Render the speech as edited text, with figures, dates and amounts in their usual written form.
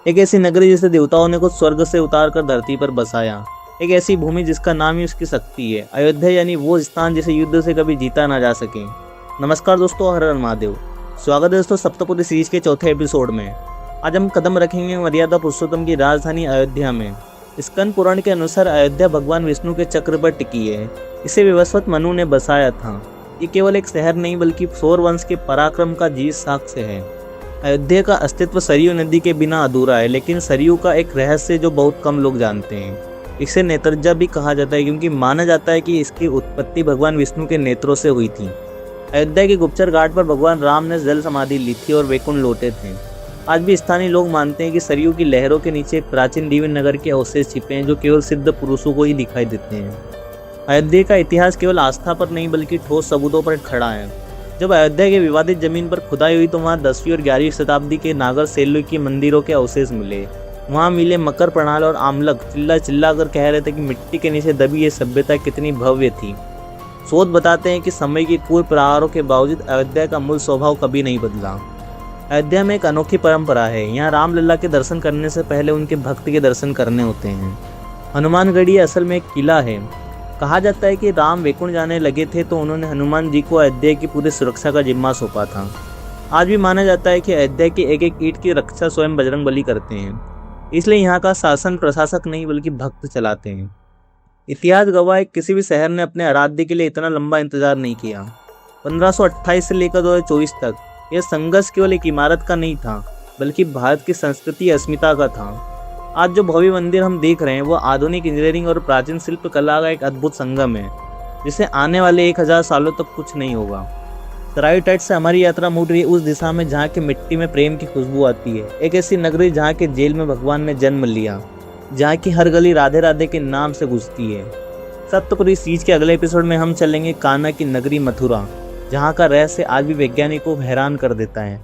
एक ऐसी नगरी जिसे देवताओं ने खुद स्वर्ग से उतार कर धरती पर बसाया। एक ऐसी भूमि जिसका नाम ही उसकी शक्ति है। अयोध्या यानी वो स्थान जिसे युद्ध से कभी जीता ना जा सके। नमस्कार दोस्तों, हर हर महादेव। स्वागत है दोस्तों सप्तपुरी सीरीज के चौथे एपिसोड में। आज हम कदम रखेंगे मर्यादा पुरुषोत्तम की राजधानी अयोध्या में। स्कंद पुराण के अनुसार अयोध्या भगवान विष्णु के चक्र पर टिकी है। इसे विवस्वत मनु ने बसाया था। ये केवल एक शहर नहीं बल्कि सौर वंश के पराक्रम का जीवित साक्ष्य है। अयोध्या का अस्तित्व सरयू नदी के बिना अधूरा है, लेकिन सरयू का एक रहस्य जो बहुत कम लोग जानते हैं। इसे नेत्रजा भी कहा जाता है क्योंकि माना जाता है कि इसकी उत्पत्ति भगवान विष्णु के नेत्रों से हुई थी। अयोध्या के गुप्तचर घाट पर भगवान राम ने जल समाधि ली थी और वैकुंठ लौटे थे। आज भी स्थानीय लोग मानते हैं कि सरयू की लहरों के नीचे एक प्राचीन दिव्य नगर के अवशेष छिपे हैं जो केवल सिद्ध पुरुषों को ही दिखाई देते हैं। अयोध्या का इतिहास केवल आस्था पर नहीं बल्कि ठोस सबूतों पर खड़ा है। जब अयोध्या के विवादित जमीन पर खुदाई हुई तो वहाँ 10वीं और 11वीं शताब्दी के नागर सेल्युकी मंदिरों के अवशेष मिले। वहाँ मिले मकर प्रणाल और आमलक चिल्ला चिल्ला कर कह रहे थे कि मिट्टी के नीचे दबी ये सभ्यता कितनी भव्य थी। शोध बताते हैं कि समय की क्रूर प्रहारों के बावजूद अयोध्या का मूल स्वभाव कभी नहीं बदला। अयोध्या में एक अनोखी परंपरा है। यहाँ रामलला के दर्शन करने से पहले उनके भक्त के दर्शन करने होते हैं। हनुमानगढ़ी असल में एक किला है। कहा जाता है कि राम वैकुंठ जाने लगे थे तो उन्होंने हनुमान जी को अयोध्या की पूरी सुरक्षा का जिम्मा सौंपा था। आज भी माना जाता है कि अयोध्या की एक एक ईंट की रक्षा स्वयं बजरंगबली करते हैं। इसलिए यहाँ का शासन प्रशासक नहीं बल्कि भक्त चलाते हैं। इतिहास गवाह है किसी भी शहर ने अपने आराध्य के लिए इतना लंबा इंतजार नहीं किया। 1528 से लेकर 2024 तक यह संघर्ष केवल एक इमारत का नहीं था बल्कि भारत की संस्कृति अस्मिता का था। आज जो भव्य मंदिर हम देख रहे हैं वो आधुनिक इंजीनियरिंग और प्राचीन शिल्प कला का एक अद्भुत संगम है जिसे आने वाले 1000 सालों तक कुछ नहीं होगा। सराय तट से हमारी यात्रा मुड़ रही है उस दिशा में जहाँ की मिट्टी में प्रेम की खुशबू आती है। एक ऐसी नगरी जहाँ के जेल में भगवान ने जन्म लिया, जहाँ की हर गली राधे राधे के नाम से गुजरती है। सप्तपुरी सीरीज के अगले एपिसोड में हम चलेंगे कान्हा की नगरी मथुरा, जहाँ का रहस्य आज भी वैज्ञानिकों को हैरान कर देता है।